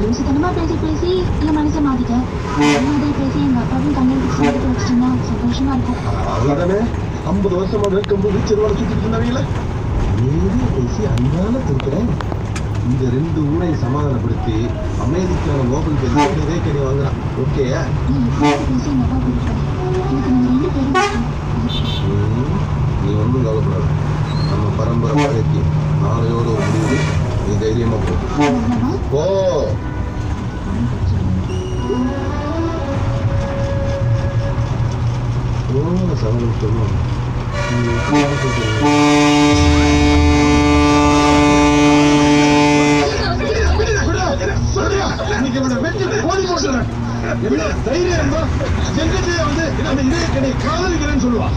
லூசுத்தனமா பேசி என் மனசை மாத்திட்டேன். பேசி எங்க அப்பாவும் கல்யாணத்துக்கு சேர்த்து வச்சுட்டீங்கன்னா சந்தோஷமா இருக்கும். அவ்வளவுதானே 50 வருஷமா வேட்கும்போது செருவாட சுத்திட்டு இருந்தாங்களே பேசி அன்பான திருக்கிறேன். இந்த 2 ஊரையும் சமாதானப்படுத்தி அமெரிக்கான நோபல் பரிசு இதே கடி வாங்குறான். ஓகேயா? பேசி எங்க அப்பா கூப்பிட்டு நீங்க 2 பேரும் நீ ஒன்றும் கவலைப்படாது. நம்ம பரம்பரை வாழ்க்கை நாளையோட ஒரு முடிவு. நீ தைரியமா போ. சமையல் சொல்லுவோம். தைரியம் காதலிக்கிறேன்னு சொல்லுவா.